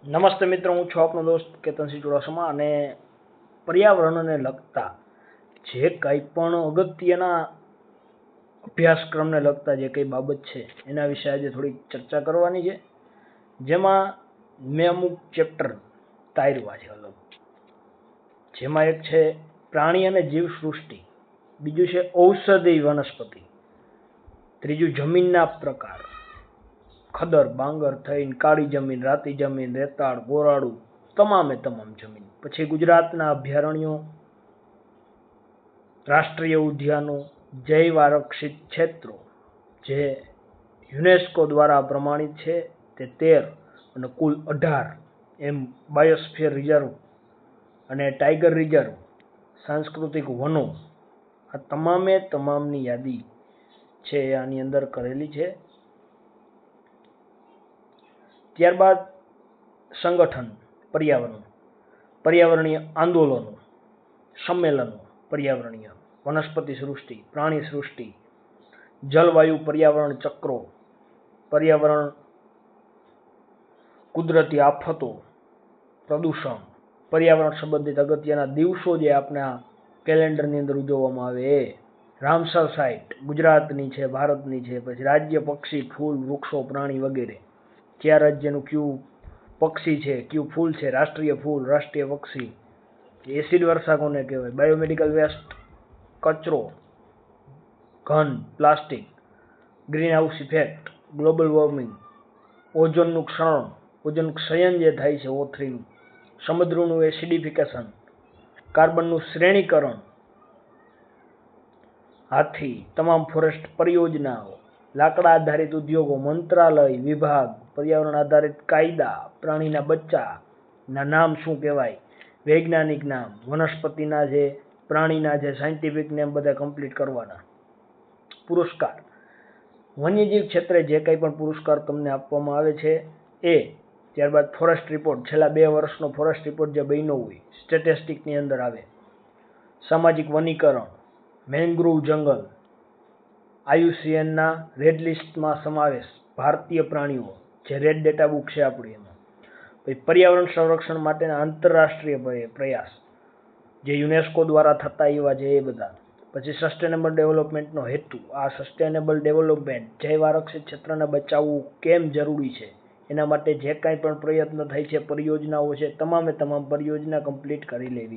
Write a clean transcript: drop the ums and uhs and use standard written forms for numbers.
નમસ્તે મિત્રો, હું છું આપનો દોસ્ત કેતનસિંહ ચુડાસમા અને પર્યાવરણને લગતા જે કંઈ પણ અગત્યના અભ્યાસક્રમને લગતા જે કંઈ બાબત છે એના વિશે આજે થોડી ચર્ચા કરવાની છે. જેમાં મેં અમુક ચેપ્ટર તાર્યા છે અલગ, જેમાં એક છે પ્રાણી અને જીવસૃષ્ટિ, બીજું છે ઔષધીય વનસ્પતિ, ત્રીજું જમીનના પ્રકાર, ખદર બાંગર થઈને કાળી જમીન, રાતી જમીન, રેતાળ, ગોરાળું, તમામે તમામ જમીન. પછી ગુજરાતના અભયારણ્યો, રાષ્ટ્રીય ઉદ્યાનો, જૈવ આરક્ષિત ક્ષેત્રો જે યુનેસ્કો દ્વારા પ્રમાણિત છે તે 13 અને કુલ 18, એમ બાયોસ્ફિયર રિઝર્વ અને ટાઈગર રિઝર્વ, સાંસ્કૃતિક વનો, આ તમામે તમામની યાદી છે આની અંદર કરેલી છે. ત્યારબાદ સંગઠન પર્યાવરણ, પર્યાવરણીય આંદોલનો, સંમેલનો, પર્યાવરણીય વનસ્પતિ સૃષ્ટિ, પ્રાણી સૃષ્ટિ, જલવાયુ પર્યાવરણ ચક્રો, પર્યાવરણ કુદરતી આફતો, પ્રદૂષણ, પર્યાવરણ સંબંધિત અગત્યના દિવસો જે આપણા કેલેન્ડરની અંદર ઉજવવામાં આવે એ, રામસર સાઇટ ગુજરાતની છે, ભારતની છે, પછી રાજ્ય પક્ષી, ફૂલ, વૃક્ષો, પ્રાણી વગેરે, કયા રાજ્યનું કયું પક્ષી છે, કયું ફૂલ છે, રાષ્ટ્રીય ફૂલ, રાષ્ટ્રીય પક્ષી, એસિડ વર્ષા કોને કહેવાય, બાયોમેડિકલ વેસ્ટ, કચરો, ઘન, plastic, green house effect, global warming, ઓઝોનનું ક્ષરણ, ઓઝોન ક્ષયન જે થાય છે O3નું, સમુદ્રનું એસિડિફિકેશન, કાર્બનનું શ્રેણીકરણ, હાથી, તમામ ફોરેસ્ટ પરિયોજનાઓ, લાકડા આધારિત ઉદ્યોગો, મંત્રાલય, વિભાગ, પર્યાવરણ આધારિત કાયદા, પ્રાણીના બચ્ચાના નામ શું કહેવાય, વૈજ્ઞાનિક નામ, વનસ્પતિના જે પ્રાણીના જે સાયન્ટિફિક નેમ બધા કમ્પ્લીટ કરવાના. પુરસ્કાર, વન્યજીવ ક્ષેત્રે જે કંઈ પણ પુરસ્કાર તમને આપવામાં આવે છે એ. ત્યારબાદ ફોરેસ્ટ રિપોર્ટ, છેલ્લા 2 વર્ષનો ફોરેસ્ટ રિપોર્ટ જે બન્યો હોય સ્ટેટિસ્ટિકની અંદર આવે. સામાજિક વનીકરણ, મેંગ્રોવ જંગલ, IUCNના રેડ લિસ્ટમાં સમાવેશ, ભારતીય પ્રાણીઓ જે રેડ ડેટા બુક છે આપણી એમાં. પછી પર્યાવરણ સંરક્ષણ માટેના આંતરરાષ્ટ્રીય પ્રયાસ જે યુનેસ્કો દ્વારા થતા એવા છે એ બધા. પછી સસ્ટેનેબલ ડેવલપમેન્ટનો હેતુ, આ સસ્ટેનેબલ ડેવલપમેન્ટ જૈવ આરક્ષિત ક્ષેત્રને બચાવવું કેમ જરૂરી છે એના માટે જે કાંઈ પણ પ્રયત્ન થાય છે, પરિયોજનાઓ છે, તમામે તમામ પરિયોજના કમ્પ્લીટ કરી લેવી.